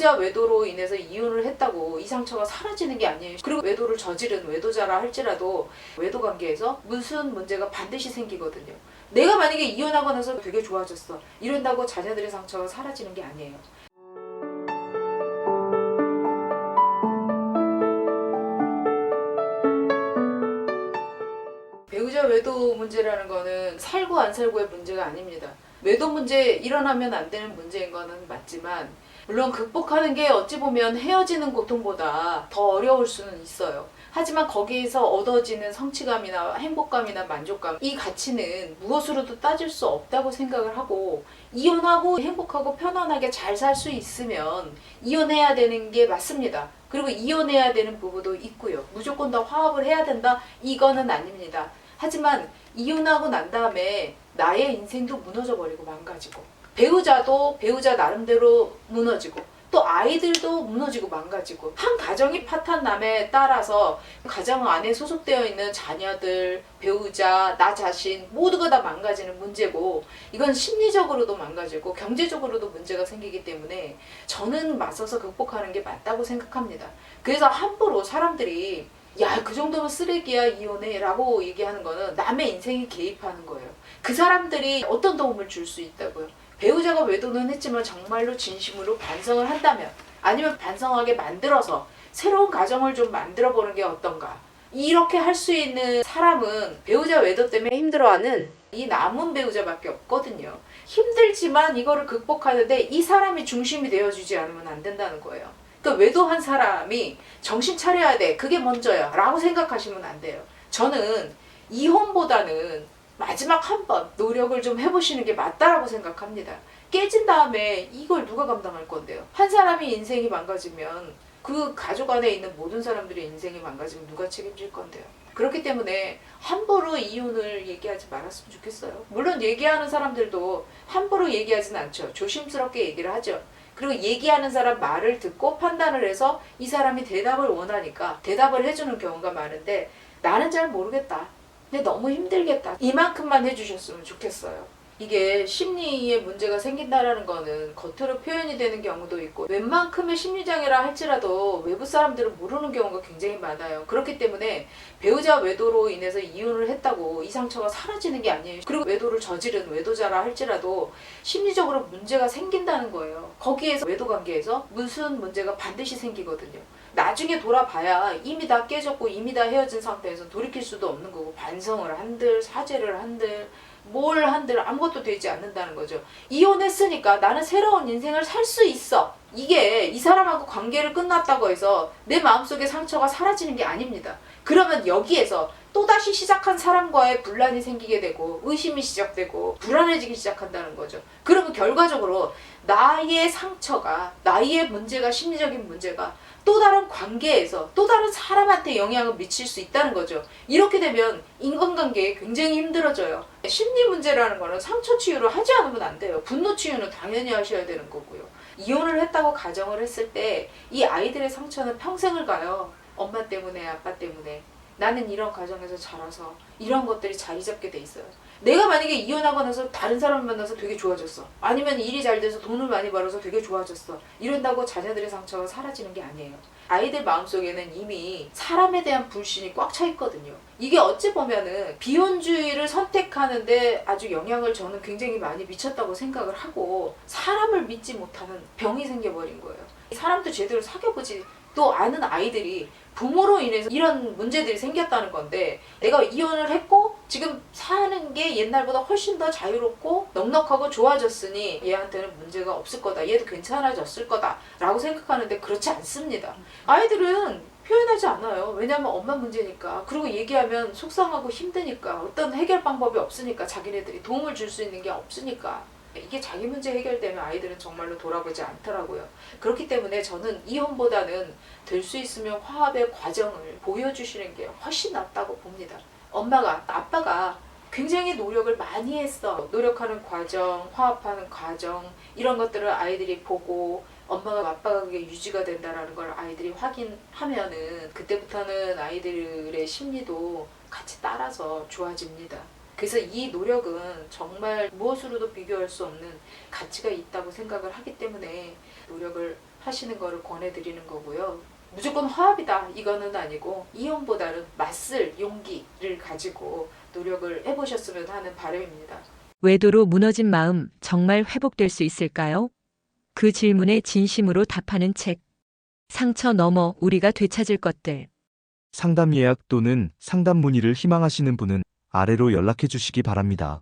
배우자 외도로 인해서 이혼을 했다고 이 상처가 사라지는 게 아니에요. 그리고 외도를 저지른 외도자라 할지라도 외도 관계에서 무슨 문제가 반드시 생기거든요. 내가 만약에 이혼하고 나서 되게 좋아졌어, 이런다고 자녀들의 상처가 사라지는 게 아니에요. 배우자 외도 문제라는 거는 살고 안 살고의 문제가 아닙니다. 외도 문제 일어나면 안 되는 문제인 거는 맞지만, 물론 극복하는 게 어찌 보면 헤어지는 고통보다 더 어려울 수는 있어요. 하지만 거기에서 얻어지는 성취감이나 행복감이나 만족감, 이 가치는 무엇으로도 따질 수 없다고 생각을 하고, 이혼하고 행복하고 편안하게 잘 살 수 있으면 이혼해야 되는 게 맞습니다. 그리고 이혼해야 되는 부부도 있고요. 무조건 다 화합을 해야 된다, 이거는 아닙니다. 하지만 이혼하고 난 다음에 나의 인생도 무너져 버리고 망가지고, 배우자도 배우자 나름대로 무너지고, 또 아이들도 무너지고 망가지고, 한 가정이 파탄남에 따라서 가정 안에 소속되어 있는 자녀들, 배우자, 나 자신 모두가 다 망가지는 문제고, 이건 심리적으로도 망가지고 경제적으로도 문제가 생기기 때문에 저는 맞서서 극복하는 게 맞다고 생각합니다. 그래서 함부로 사람들이 야, 그 정도면 쓰레기야 이혼해 라고 얘기하는 거는 남의 인생에 개입하는 거예요. 그 사람들이 어떤 도움을 줄 수 있다고요? 배우자가 외도는 했지만 정말로 진심으로 반성을 한다면, 아니면 반성하게 만들어서 새로운 가정을 좀 만들어 보는 게 어떤가, 이렇게 할 수 있는 사람은 배우자 외도 때문에 힘들어하는 이 남은 배우자밖에 없거든요. 힘들지만 이거를 극복하는데 이 사람이 중심이 되어주지 않으면 안 된다는 거예요. 그러니까 외도한 사람이 정신 차려야 돼, 그게 먼저야 라고 생각하시면 안 돼요. 저는 이혼보다는 마지막 한 번 노력을 좀 해보시는 게 맞다라고 생각합니다. 깨진 다음에 이걸 누가 감당할 건데요? 한 사람이 인생이 망가지면 그 가족 안에 있는 모든 사람들의 인생이 망가지면 누가 책임질 건데요? 그렇기 때문에 함부로 이혼을 얘기하지 말았으면 좋겠어요. 물론 얘기하는 사람들도 함부로 얘기하진 않죠. 조심스럽게 얘기를 하죠. 그리고 얘기하는 사람 말을 듣고 판단을 해서 이 사람이 대답을 원하니까 대답을 해주는 경우가 많은데, 나는 잘 모르겠다, 근데 너무 힘들겠다, 이만큼만 해주셨으면 좋겠어요. 이게 심리에 문제가 생긴다라는 거는 겉으로 표현이 되는 경우도 있고, 웬만큼의 심리장애라 할지라도 외부 사람들은 모르는 경우가 굉장히 많아요. 그렇기 때문에 배우자 외도로 인해서 이혼을 했다고 이 상처가 사라지는 게 아니에요. 그리고 외도를 저지른 외도자라 할지라도 심리적으로 문제가 생긴다는 거예요. 거기에서 외도 관계에서 무슨 문제가 반드시 생기거든요. 나중에 돌아봐야 이미 다 깨졌고 이미 다 헤어진 상태에서 돌이킬 수도 없는 거고, 반성을 한들 사죄를 한들 뭘 한들 아무것도 되지 않는다는 거죠. 이혼했으니까 나는 새로운 인생을 살 수 있어, 이게 이 사람하고 관계를 끝났다고 해서 내 마음속에 상처가 사라지는 게 아닙니다. 그러면 여기에서 또다시 시작한 사람과의 분란이 생기게 되고 의심이 시작되고 불안해지기 시작한다는 거죠. 그러면 결과적으로 나의 상처가, 나의 문제가, 심리적인 문제가 또 다른 관계에서 또 다른 사람한테 영향을 미칠 수 있다는 거죠. 이렇게 되면 인간관계에 굉장히 힘들어져요. 심리 문제라는 거는 상처 치유를 하지 않으면 안 돼요. 분노 치유는 당연히 하셔야 되는 거고요. 이혼을 했다고 가정을 했을 때 이 아이들의 상처는 평생을 가요. 엄마 때문에, 아빠 때문에. 나는 이런 가정에서 자라서 이런 것들이 자리 잡게 돼 있어요. 내가 만약에 이혼하고 나서 다른 사람을 만나서 되게 좋아졌어, 아니면 일이 잘 돼서 돈을 많이 벌어서 되게 좋아졌어, 이런다고 자녀들의 상처가 사라지는 게 아니에요. 아이들 마음속에는 이미 사람에 대한 불신이 꽉 차 있거든요. 이게 어찌 보면은 비혼주의를 선택하는데 아주 영향을 저는 굉장히 많이 미쳤다고 생각을 하고, 사람을 믿지 못하는 병이 생겨버린 거예요. 사람도 제대로 사귀어보지 또 아는 아이들이 부모로 인해서 이런 문제들이 생겼다는 건데, 내가 이혼을 했고 지금 사는 게 옛날보다 훨씬 더 자유롭고 넉넉하고 좋아졌으니 얘한테는 문제가 없을 거다, 얘도 괜찮아졌을 거다 라고 생각하는데 그렇지 않습니다. 아이들은 표현하지 않아요. 왜냐면 엄마 문제니까. 그리고 얘기하면 속상하고 힘드니까. 어떤 해결 방법이 없으니까. 자기네들이 도움을 줄 수 있는 게 없으니까. 이게 자기 문제 해결되면 아이들은 정말로 돌아보지 않더라고요. 그렇기 때문에 저는 이혼보다는 될 수 있으면 화합의 과정을 보여주시는 게 훨씬 낫다고 봅니다. 엄마가, 아빠가 굉장히 노력을 많이 했어. 노력하는 과정, 화합하는 과정, 이런 것들을 아이들이 보고 엄마가, 아빠가 그게 유지가 된다는 걸 아이들이 확인하면은 그때부터는 아이들의 심리도 같이 따라서 좋아집니다. 그래서 이 노력은 정말 무엇으로도 비교할 수 없는 가치가 있다고 생각을 하기 때문에 노력을 하시는 거를 권해드리는 거고요. 무조건 화합이다 이거는 아니고 이혼보다는 맞설 용기를 가지고 노력을 해보셨으면 하는 바람입니다. 외도로 무너진 마음 정말 회복될 수 있을까요? 그 질문에 진심으로 답하는 책. 상처 넘어 우리가 되찾을 것들. 상담 예약 또는 상담 문의를 희망하시는 분은 아래로 연락해 주시기 바랍니다.